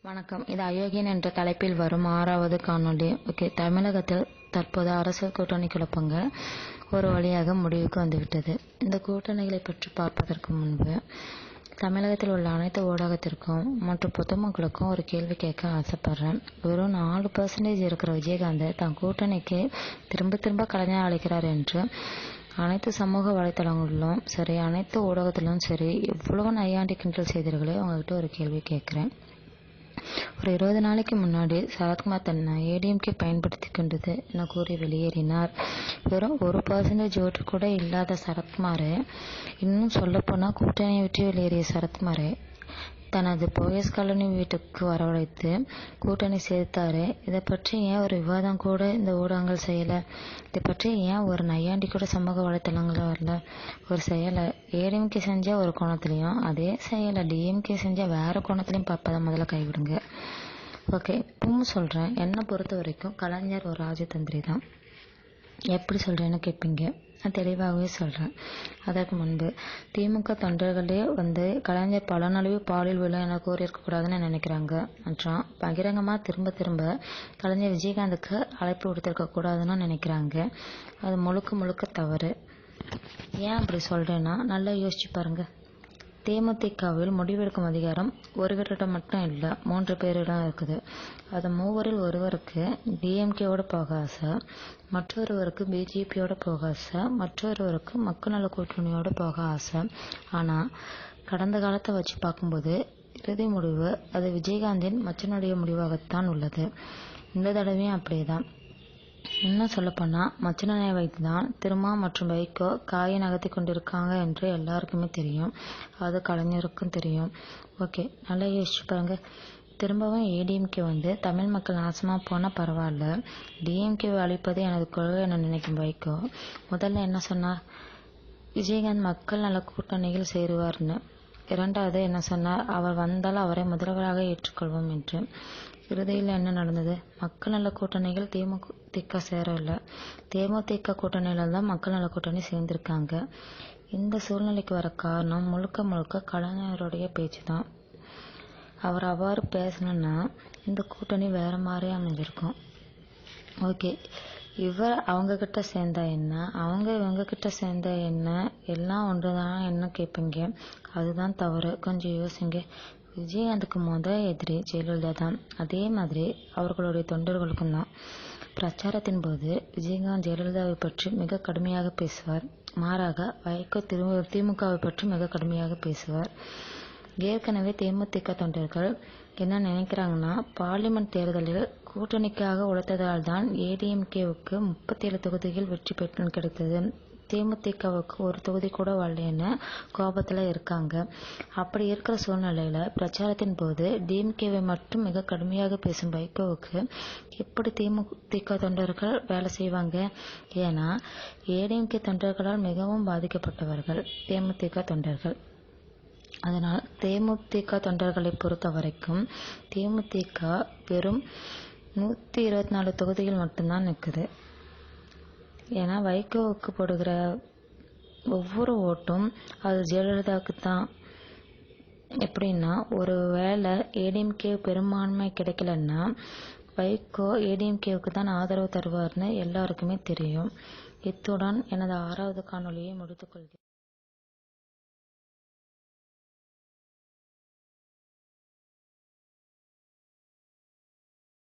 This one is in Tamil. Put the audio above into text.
வணக்கம். இது அயோக்கியன் என்ற தலைப்பில் வரும் 6வது காணொளி. தமிழகத்தில் தற்போது அரசியல் கூட்டணி குழப்பங்கள் ஒரு வழியாக முடிவுக்கு வந்துவிட்டது. இந்த கூட்டணிகளை பற்றி பார்ப்பதற்கு முன்பு தமிழகத்தில் உள்ள அனைத்து ஊடகத்திற்கும் மற்றும் பொதுமக்களுக்கும் ஒரு கேள்வி கேட்க ஆசைப்படுறேன். வெறும் 4% இருக்கிற விஜயகாந்த் தன் கூட்டணிக்கு திரும்ப கலைஞர் அழைக்கிறார் என்று அனைத்து சமூக வலைத்தளங்களிலும் சரி, அனைத்து ஊடகத்திலும் சரி, எவ்வளவு நையாண்டி கிண்டல் செய்தீர்களே. உங்ககிட்ட ஒரு கேள்வி கேட்குறேன். ஒரு 20 நாளைக்கு முன்னாடி சரத்குமார் தன்னை ஏடிஎம்கே பயன்படுத்தி கொண்டது என கூறி வெளியேறினார். வெறும் 1% ஓட்டு கூட இல்லாத சரத்குமார், இன்னும் சொல்லப்போனால் கூட்டணியை விட்டு வெளியேறிய சரத்குமார் தனது போயஸ் காலனி வீட்டுக்கு வரவழைத்து கூட்டணி சேர்த்தாரு. இதை பற்றி ஏன் ஒரு விவாதம் கூட இந்த ஊடகங்கள் செய்யலை? இதை பற்றி ஏன் ஒரு நையாண்டி கூட சமூக வலைத்தளங்கள் வரல? ஒரு செயலை ஏடிஎம்கே செஞ்ச ஒரு கோணத்துலையும், அதே செயலை டிஎம்கே செஞ்ச வேறு கோணத்துலையும் பார்ப்பதை முதல்ல கைவிடுங்க. இப்பவும் சொல்கிறேன், என்னை பொறுத்த வரைக்கும் கலைஞர் ஒரு ராஜதந்திரி தான். எப்படி சொல்கிறேன்னு கேட்பீங்க. நான் தெளிவாகவே சொல்கிறேன். அதற்கு முன்பு திமுக தொண்டர்களே கலைஞர் பலனளவு பாலில் விழ என கூறியிருக்கக்கூடாதுன்னு நினைக்கிறாங்க. மற்றும் பகிரங்கமாக திரும்ப கலைஞர் விஜயகாந்துக்கு அழைப்பு விடுத்திருக்கக்கூடாதுன்னு நினைக்கிறாங்க. அது முழுக்க தவறு. ஏன் அப்படி சொல்கிறேன்னா, நல்லா யோசிச்சு பாருங்க. தேமுதிகவில் முடிவெடுக்கும் அதிகாரம் ஒருவரிடம் மட்டும் இல்லை, 3 பேரிடம் இருக்குது. அது மூவரில் ஒருவருக்கு டிஎம்கேவோட போக ஆசை, மற்றொருவருக்கு பிஜேபியோட போக ஆசை, மற்றொருவருக்கு மக்கள் நல கூட்டணியோட போக ஆசை. ஆனால் கடந்த காலத்தை வச்சு பார்க்கும்போது இறுதி முடிவு அது விஜயகாந்தின் மச்சனுடைய முடிவாகத்தான் உள்ளது. இந்த தடவையும் அப்படிதான். இன்னும் சொல்லப்போனால் மச்சனை வைத்து தான் திருமா மற்றும் வைகோ காயை நகர்த்தி கொண்டிருக்காங்க என்று எல்லாருக்குமே தெரியும். அது கலைஞருக்கும் தெரியும். நல்லா யோசிச்சு பாருங்க. திரும்பவும் ஏடிஎம்கே தமிழ் மக்கள் நாசமாக போனால் பரவாயில்ல, டிஎம்கேவை அழிப்பது எனது கொள்கை என நினைக்கும் வைகோ முதல்ல என்ன சொன்னார்? விஜயகாந்த் மக்கள் நல கூட்டணியில் சேருவார்னு. இரண்டாவது என்ன சொன்னார்? அவர் வந்தால் அவரை முதல்வராக ஏற்றுக்கொள்வோம் என்று. இறுதியில் என்ன நடந்தது? மக்கள் நல கூட்டணிகள் தேமுதிக சேரவில்லை, தேமுதிக கூட்டணியில தான் மக்கள் நல கூட்டணி சேர்ந்திருக்காங்க. இந்த சூழ்நிலைக்கு வர காரணம் முழுக்க கலைஞருடைய பேச்சு தான். அவர் அவ்வாறு பேசணும்னா இந்த கூட்டணி வேற மாதிரி அமைஞ்சிருக்கும். இவர் அவங்க கிட்ட சேர்ந்தா என்ன, அவங்க இவங்க கிட்ட சேர்ந்தா என்ன, எல்லாம் ஒன்றுதான் என்ன கேட்பீங்க. அதுதான் தவறு. கொஞ்சம் யோசிங்க. விஜயகாந்துக்கு எதிரி ஜெயலலிதா தான். அதே மாதிரி அவர்களுடைய தொண்டர்களுக்கும் தான். பிரச்சாரத்தின் போது விஜயகாந்த் ஜெயலலிதாவை பற்றி மிக கடுமையாக பேசுவார். மாறாக வைகோ திமுகவை பற்றி மிக கடுமையாக பேசுவார். ஏற்கனவே தேமுதிக தொண்டர்கள் என்ன நினைக்கிறாங்கன்னா, பார்லிமெண்ட் தேர்தலில் கூட்டணிக்காக உழைத்ததால் தான் ஏடிஎம்கேவுக்கு 37 தொகுதிகள் வெற்றி பெற்று கிடைத்தது, தேமுதிகவுக்கு ஒரு தொகுதி கூட வரலன்னு கோபத்தில் இருக்காங்க. அப்படி இருக்கிற சூழ்நிலையில பிரச்சாரத்தின் போது டிஎம்கேவை மட்டும் மிக கடுமையாக பேசும் வைகோவுக்கு எப்படி தேமுதிக தொண்டர்கள் வேலை செய்வாங்க? ஏன்னா ஏடிஎம்கே தொண்டர்களால் மிகவும் பாதிக்கப்பட்டவர்கள் தேமுதிக தொண்டர்கள். அதனால் தேமுதிக தொண்டர்களை பொறுத்த வரைக்கும் தேமுதிக வெறும் 124 தொகுதிகள் மட்டும்தான் நிற்குது. ஏன்னா வைகோவுக்கு போடுகிற ஒவ்வொரு ஓட்டும் அது ஜெயலலிதாவுக்கு தான். எப்படின்னா, ஒரு வேளை ஏடிஎம்கே பெரும்பான்மை கிடைக்கலன்னா வைகோ ஏடிஎம்கேவுக்கு தான் ஆதரவு தருவார்னு எல்லாருக்குமே தெரியும். இத்துடன் எனது 6வது காணொளியை முடித்துக்கொள்கிறேன்.